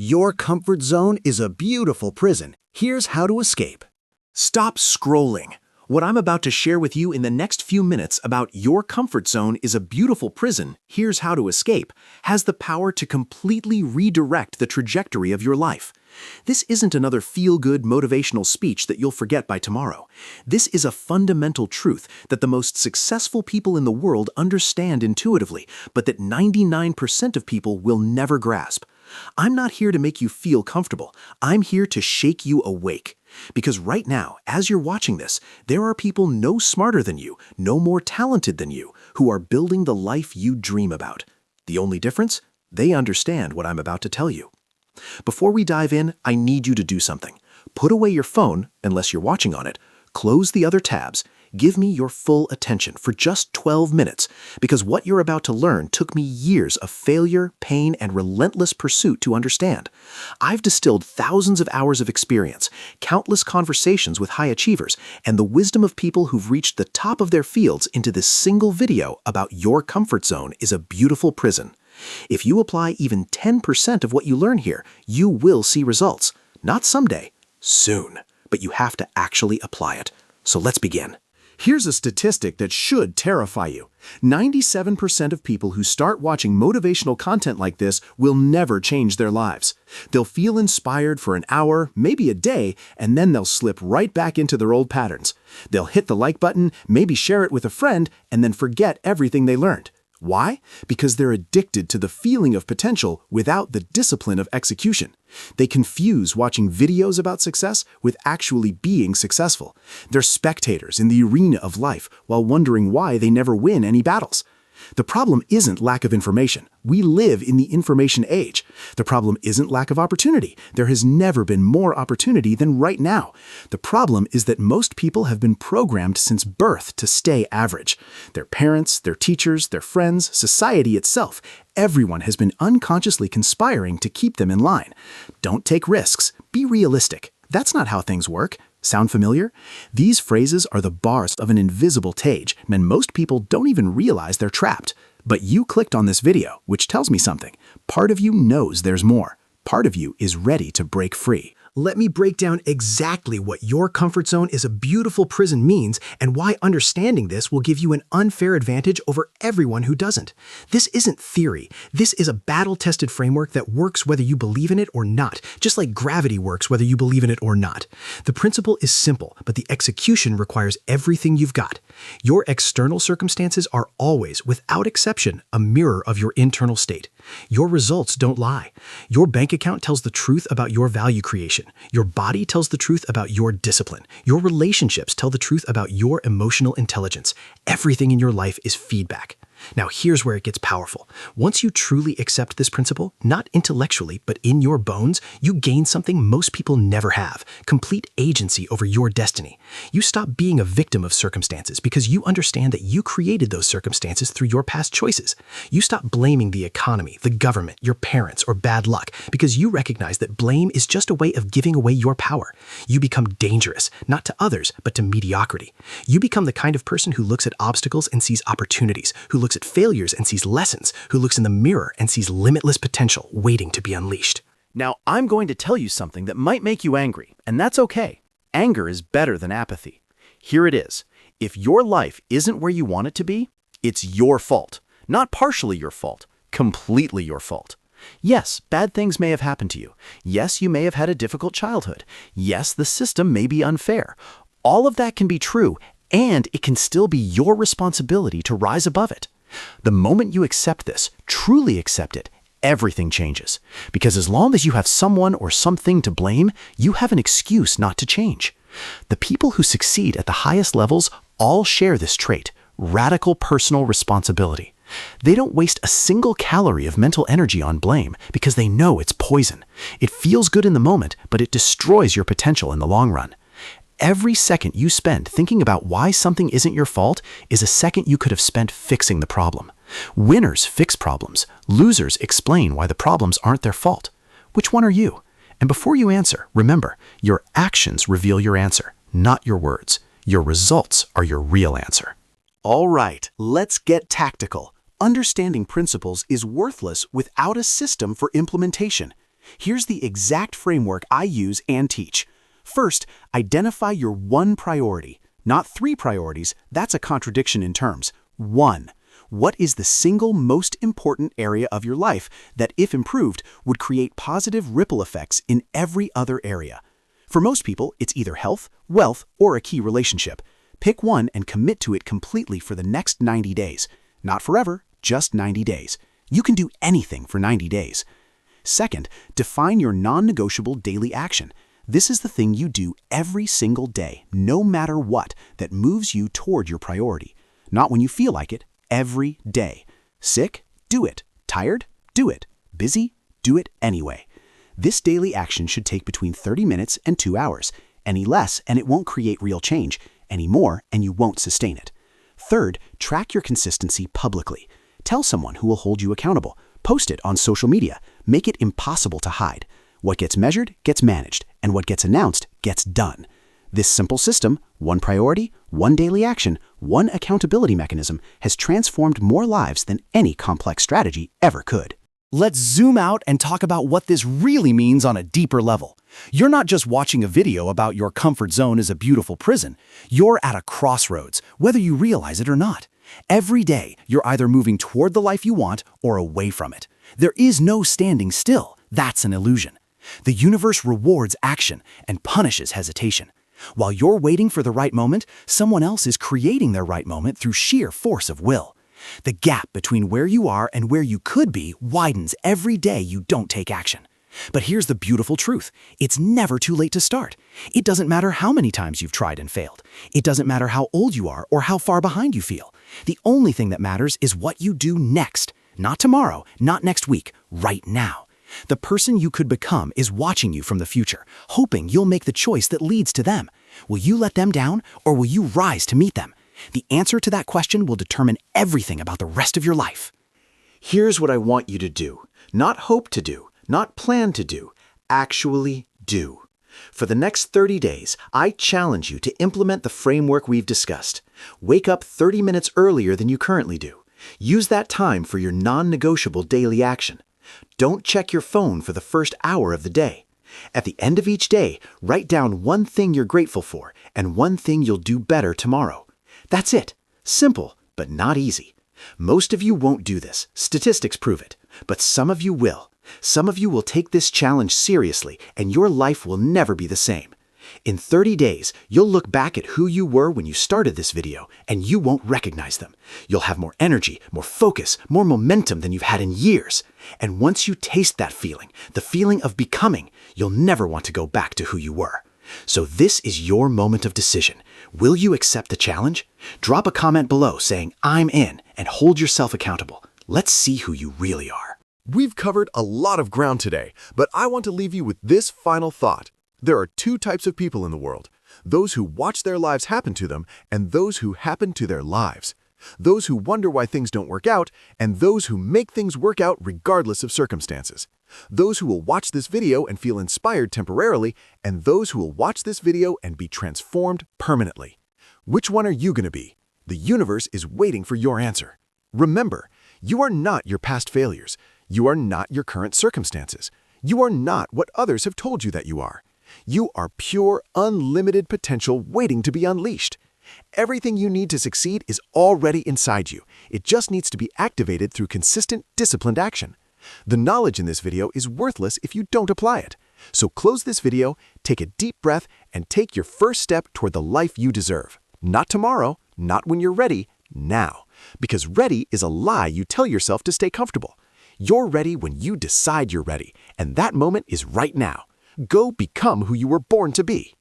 Your comfort zone is a beautiful prison. Here's how to escape. Stop scrolling. What I'm about to share with you in the next few minutes about your comfort zone is a beautiful prison, here's how to escape, has the power to completely redirect the trajectory of your life. This isn't another feel-good motivational speech that you'll forget by tomorrow. This is a fundamental truth that the most successful people in the world understand intuitively, but that 99% of people will never grasp. I'm not here to make you feel comfortable. I'm here to shake you awake. Because right now, as you're watching this, there are people no smarter than you, no more talented than you, who are building the life you dream about. The only difference? They understand what I'm about to tell you. Before we dive in, I need you to do something. Put away your phone, unless you're watching on it, close the other tabs, give me your full attention for just 12 minutes, because what you're about to learn took me years of failure, pain, and relentless pursuit to understand. I've distilled thousands of hours of experience, countless conversations with high achievers, and the wisdom of people who've reached the top of their fields into this single video about your comfort zone is a beautiful prison. If you apply even 10% of what you learn here, you will see results. Not someday, soon. But you have to actually apply it. So let's begin. Here's a statistic that should terrify you. 97% of people who start watching motivational content like this will never change their lives. They'll feel inspired for an hour, maybe a day, and then they'll slip right back into their old patterns. They'll hit the like button, maybe share it with a friend, and then forget everything they learned. Why? Because they're addicted to the feeling of potential without the discipline of execution. They confuse watching videos about success with actually being successful. They're spectators in the arena of life while wondering why they never win any battles. The problem isn't lack of information. We live in the information age. The problem isn't lack of opportunity. There has never been more opportunity than right now. The problem is that most people have been programmed since birth to stay average. Their parents, their teachers, their friends, society itself, everyone has been unconsciously conspiring to keep them in line. Don't take risks. Be realistic. That's not how things work. Sound familiar? These phrases are the bars of an invisible cage, and most people don't even realize they're trapped. But you clicked on this video, which tells me something. Part of you knows there's more. Part of you is ready to break free. Let me break down exactly what your comfort zone is a beautiful prison means and why understanding this will give you an unfair advantage over everyone who doesn't. This isn't theory. This is a battle-tested framework that works whether you believe in it or not, just like gravity works whether you believe in it or not. The principle is simple, but the execution requires everything you've got. Your external circumstances are always, without exception, a mirror of your internal state. Your results don't lie. Your bank account tells the truth about your value creation. Your body tells the truth about your discipline. Your relationships tell the truth about your emotional intelligence. Everything in your life is feedback. Now here's where it gets powerful. Once you truly accept this principle, not intellectually, but in your bones, you gain something most people never have: complete agency over your destiny. You stop being a victim of circumstances because you understand that you created those circumstances through your past choices. You stop blaming the economy, the government, your parents, or bad luck because you recognize that blame is just a way of giving away your power. You become dangerous, not to others, but to mediocrity. You become the kind of person who looks at obstacles and sees opportunities, who looks at failures and sees lessons, who looks in the mirror and sees limitless potential waiting to be unleashed. Now, I'm going to tell you something that might make you angry, and that's okay. Anger is better than apathy. Here it is. If your life isn't where you want it to be, it's your fault. Not partially your fault, completely your fault. Yes, bad things may have happened to you. Yes, you may have had a difficult childhood. Yes, the system may be unfair. All of that can be true, and it can still be your responsibility to rise above it. The moment you accept this, truly accept it, everything changes. Because as long as you have someone or something to blame, you have an excuse not to change. The people who succeed at the highest levels all share this trait: radical personal responsibility. They don't waste a single calorie of mental energy on blame because they know it's poison. It feels good in the moment, but it destroys your potential in the long run. Every second you spend thinking about why something isn't your fault is a second you could have spent fixing the problem. Winners fix problems. Losers explain why the problems aren't their fault. Which one are you? And before you answer, remember, your actions reveal your answer, not your words. Your results are your real answer. All right, let's get tactical. Understanding principles is worthless without a system for implementation. Here's the exact framework I use and teach. First, identify your one priority. Not 3 priorities, that's a contradiction in terms. 1. What is the single most important area of your life that, if improved, would create positive ripple effects in every other area? For most people, it's either health, wealth, or a key relationship. Pick one and commit to it completely for the next 90 days. Not forever, just 90 days. You can do anything for 90 days. Second, define your non-negotiable daily action. This is the thing you do every single day, no matter what, that moves you toward your priority. Not when you feel like it, every day. Sick? Do it. Tired? Do it. Busy? Do it anyway. This daily action should take between 30 minutes and 2 hours. Any less, and it won't create real change. Any more, and you won't sustain it. Third, track your consistency publicly. Tell someone who will hold you accountable. Post it on social media. Make it impossible to hide. What gets measured gets managed, and what gets announced gets done. This simple system, one priority, one daily action, one accountability mechanism, has transformed more lives than any complex strategy ever could. Let's zoom out and talk about what this really means on a deeper level. You're not just watching a video about your comfort zone is a beautiful prison. You're at a crossroads, whether you realize it or not. Every day, you're either moving toward the life you want or away from it. There is no standing still. That's an illusion. The universe rewards action and punishes hesitation. While you're waiting for the right moment, someone else is creating their right moment through sheer force of will. The gap between where you are and where you could be widens every day you don't take action. But here's the beautiful truth. It's never too late to start. It doesn't matter how many times you've tried and failed. It doesn't matter how old you are or how far behind you feel. The only thing that matters is what you do next. Not tomorrow, not next week, right now. The person you could become is watching you from the future, hoping you'll make the choice that leads to them. Will you let them down, or will you rise to meet them? The answer to that question will determine everything about the rest of your life. Here's what I want you to do. Not hope to do, not plan to do, actually do. For the next 30 days, I challenge you to implement the framework we've discussed. Wake up 30 minutes earlier than you currently do. Use that time for your non-negotiable daily action. Don't check your phone for the first hour of the day. At the end of each day, write down one thing you're grateful for and one thing you'll do better tomorrow. That's it. Simple, but not easy. Most of you won't do this. Statistics prove it. But some of you will. Some of you will take this challenge seriously, and your life will never be the same. In 30 days, you'll look back at who you were when you started this video, and you won't recognize them. You'll have more energy, more focus, more momentum than you've had in years. And once you taste that feeling, the feeling of becoming, you'll never want to go back to who you were. So this is your moment of decision. Will you accept the challenge? Drop a comment below saying, "I'm in," and hold yourself accountable. Let's see who you really are. We've covered a lot of ground today, but I want to leave you with this final thought. There are 2 types of people in the world: those who watch their lives happen to them and those who happen to their lives. Those who wonder why things don't work out and those who make things work out regardless of circumstances. Those who will watch this video and feel inspired temporarily and those who will watch this video and be transformed permanently. Which one are you going to be? The universe is waiting for your answer. Remember, you are not your past failures. You are not your current circumstances. You are not what others have told you that you are. You are pure, unlimited potential waiting to be unleashed. Everything you need to succeed is already inside you. It just needs to be activated through consistent, disciplined action. The knowledge in this video is worthless if you don't apply it. So close this video, take a deep breath, and take your first step toward the life you deserve. Not tomorrow, not when you're ready, now. Because ready is a lie you tell yourself to stay comfortable. You're ready when you decide you're ready, and that moment is right now. Go become who you were born to be.